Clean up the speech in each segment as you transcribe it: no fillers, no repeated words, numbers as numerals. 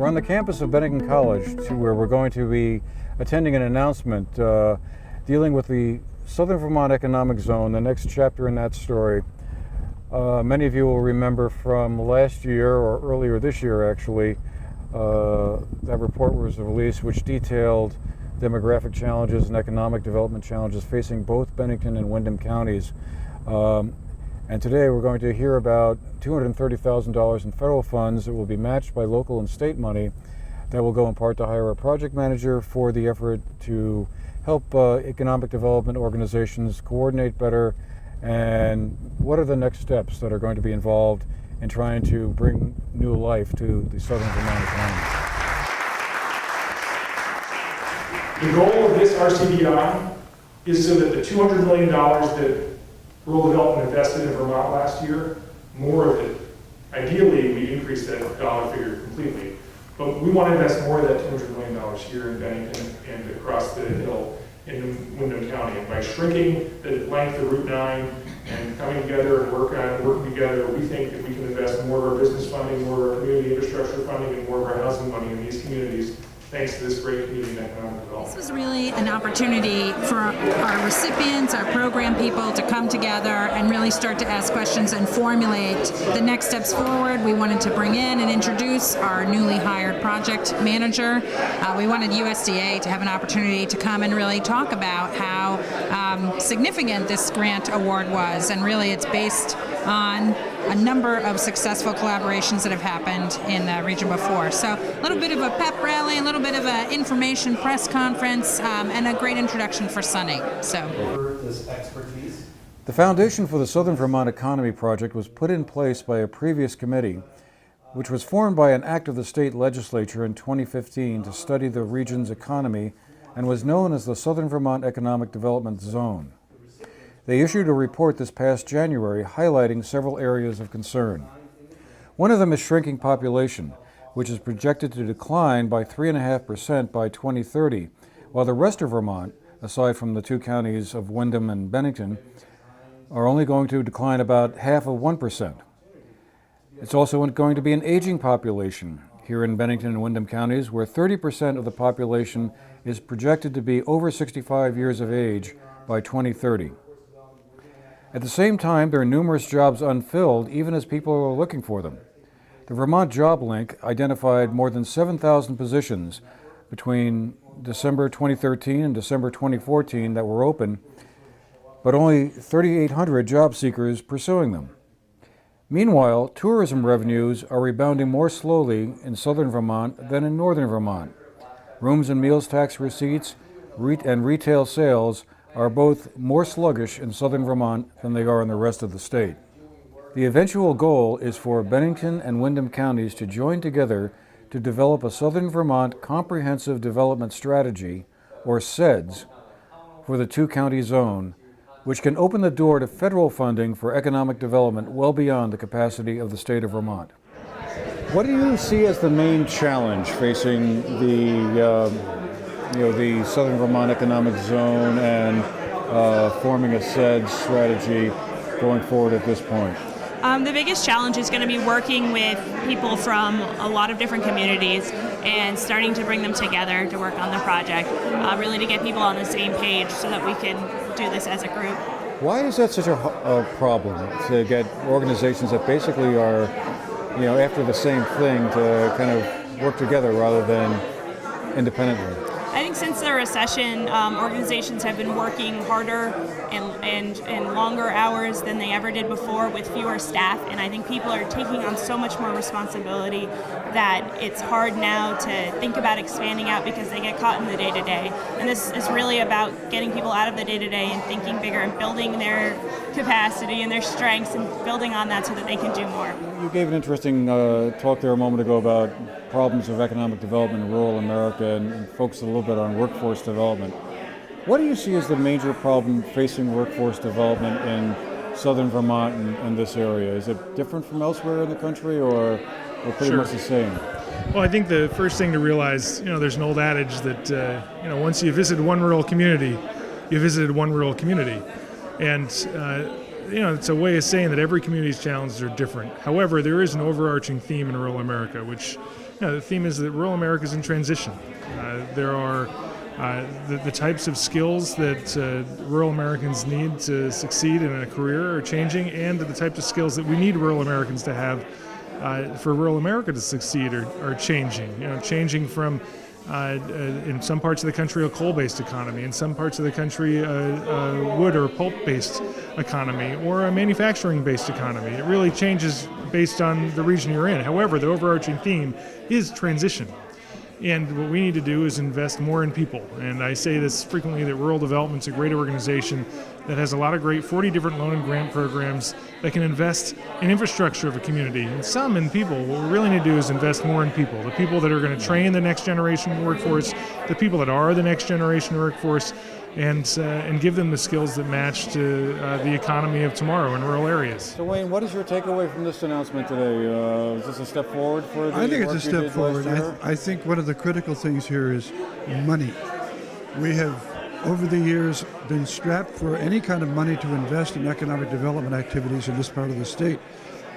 We're on the campus of Bennington College, where we're going to be attending an announcement dealing with the Southern Vermont Economic Zone, the next chapter in that story. Many of you will remember from last year, or earlier this year actually, that report was released which detailed demographic challenges and economic development challenges facing both Bennington and Windham counties. And today we're going to hear about $230,000 in federal funds that will be matched by local and state money that will go in part to hire a project manager for the effort to help economic development organizations coordinate better, and what are the next steps that are going to be involved in trying to bring new life to the Southern Vermont economy. The goal of this RCDI is so that the $200 million that rural development invested in Vermont last year, more of it, ideally we increase that dollar figure completely, but we want to invest more of that $200 million here in Bennington and across the hill in Windham County. And by shrinking the length of Route 9 and coming together and working together, we think that we can invest more of our business funding, more of our community infrastructure funding, and more of our housing money in these communities, thanks to this great community and economic development. This was really an opportunity for our recipients, our program people to come together and really start to ask questions and formulate the next steps forward. We wanted to bring in and introduce our newly hired project manager. We wanted USDA to have an opportunity to come and really talk about how significant this grant award was, and really it's based on a number of successful collaborations that have happened in the region before. So a little bit of a pep rally, a little bit of an information press conference, and a great introduction for Sunny. The foundation for the Southern Vermont Economy Project was put in place by a previous committee, which was formed by an act of the state legislature in 2015 to study the region's economy, and was known as the Southern Vermont Economic Development Zone. They issued a report this past January highlighting several areas of concern. One of them is shrinking population, which is projected to decline by 3.5% by 2030, while the rest of Vermont, aside from the two counties of Windham and Bennington, are only going to decline about 0.5%. It's also going to be an aging population here in Bennington and Windham counties, where 30% of the population is projected to be over 65 years of age by 2030. At the same time, there are numerous jobs unfilled, even as people are looking for them. The Vermont Job Link identified more than 7,000 positions between December 2013 and December 2014 that were open, but only 3,800 job seekers pursuing them. Meanwhile, tourism revenues are rebounding more slowly in southern Vermont than in northern Vermont. Rooms and meals tax receipts and retail sales are both more sluggish in southern Vermont than they are in the rest of the state. The eventual goal is for Bennington and Windham counties to join together to develop a Southern Vermont Comprehensive Development Strategy, or SEDS, for the two-county zone, which can open the door to federal funding for economic development well beyond the capacity of the state of Vermont. What do you see as the main challenge facing the Southern Vermont Economic Zone and forming a SEDS strategy going forward at this point? The biggest challenge is going to be working with people from a lot of different communities and starting to bring them together to work on the project, really to get people on the same page so that we can do this as a group. Why is that such a problem, to get organizations that basically are, after the same thing to kind of work together rather than independently? I think since the recession, organizations have been working harder and longer hours than they ever did before with fewer staff, and I think people are taking on so much more responsibility that it's hard now to think about expanding out because they get caught in the day-to-day. And this is really about getting people out of the day-to-day and thinking bigger and building their capacity and their strengths and building on that so that they can do more. You gave an interesting talk there a moment ago about problems of economic development in rural America and focused a little bit on workforce development. What do you see as the major problem facing workforce development in southern Vermont and this area? Is it different from elsewhere in the country, or pretty much the same? Well, I think the first thing to realize, there's an old adage that, once you visit one rural community, you visited one rural community. And, it's a way of saying that every community's challenges are different. However, there is an overarching theme in rural America, which The theme is that rural America is in transition. There are the types of skills that rural Americans need to succeed in a career are changing, and the types of skills that we need rural Americans to have for rural America to succeed are changing. Changing from in some parts of the country a coal-based economy, in some parts of the country a wood or pulp-based economy, or a manufacturing-based economy. It really changes based on the region you're in. However, the overarching theme is transition. And what we need to do is invest more in people. And I say this frequently, that rural development's a great organization that has a lot of great 40 different loan and grant programs that can invest in infrastructure of a community and some in people. What we really need to do is invest more in people, the people that are going to train the next generation workforce, the people that are the next generation workforce, and give them the skills that match to the economy of tomorrow in rural areas. So Wayne, what is your takeaway from this announcement today? Is this a step forward for the I think work it's a you step did forward. last year? I think one of the critical things here is money. We have, over the years, been strapped for any kind of money to invest in economic development activities in this part of the state.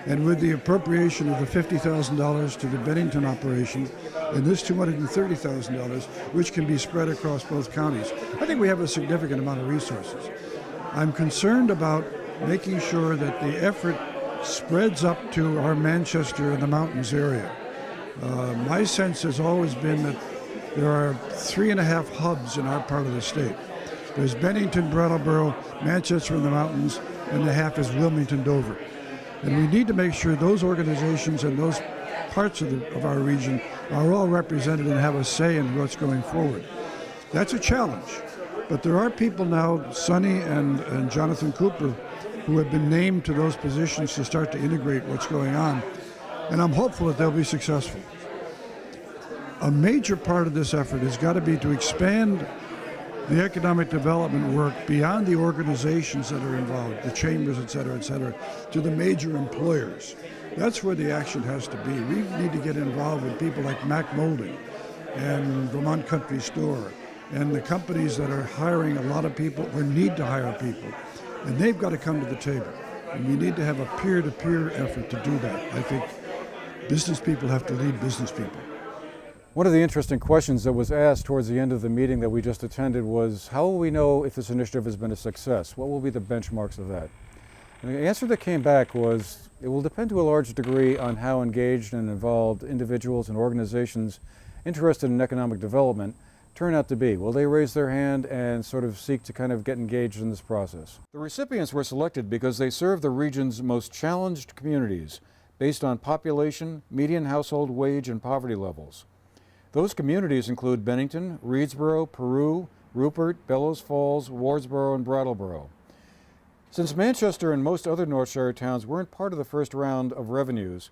And with the appropriation of the $50,000 to the Bennington operation and this $230,000, which can be spread across both counties, I think we have a significant amount of resources. I'm concerned about making sure that the effort spreads up to our Manchester and the mountains area. My sense has always been that there are 3.5 hubs in our part of the state. There's Bennington, Brattleboro, Manchester and the mountains, and the half is Wilmington, Dover. And we need to make sure those organizations and those parts of our region are all represented and have a say in what's going forward. That's a challenge. But there are people now, Sonny and Jonathan Cooper, who have been named to those positions to start to integrate what's going on. And I'm hopeful that they'll be successful. A major part of this effort has got to be to expand the economic development work beyond the organizations that are involved, the chambers, et cetera, to the major employers. That's where the action has to be. We need to get involved with people like Mac Molding and Vermont Country Store and the companies that are hiring a lot of people or need to hire people. And they've got to come to the table. And we need to have a peer-to-peer effort to do that. I think business people have to lead business people. One of the interesting questions that was asked towards the end of the meeting that we just attended was, how will we know if this initiative has been a success? What will be the benchmarks of that? And the answer that came back was, it will depend to a large degree on how engaged and involved individuals and organizations interested in economic development turn out to be. Will they raise their hand and sort of seek to kind of get engaged in this process? The recipients were selected because they serve the region's most challenged communities based on population, median household wage, and poverty levels. Those communities include Bennington, Reedsboro, Peru, Rupert, Bellows Falls, Wardsboro, and Brattleboro. Since Manchester and most other Northshire towns weren't part of the first round of revenues,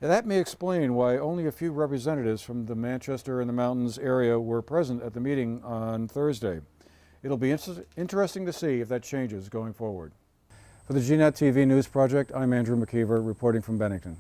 that may explain why only a few representatives from the Manchester and the Mountains area were present at the meeting on Thursday. It'll be interesting to see if that changes going forward. For the GNAT TV News Project, I'm Andrew McKeever, reporting from Bennington.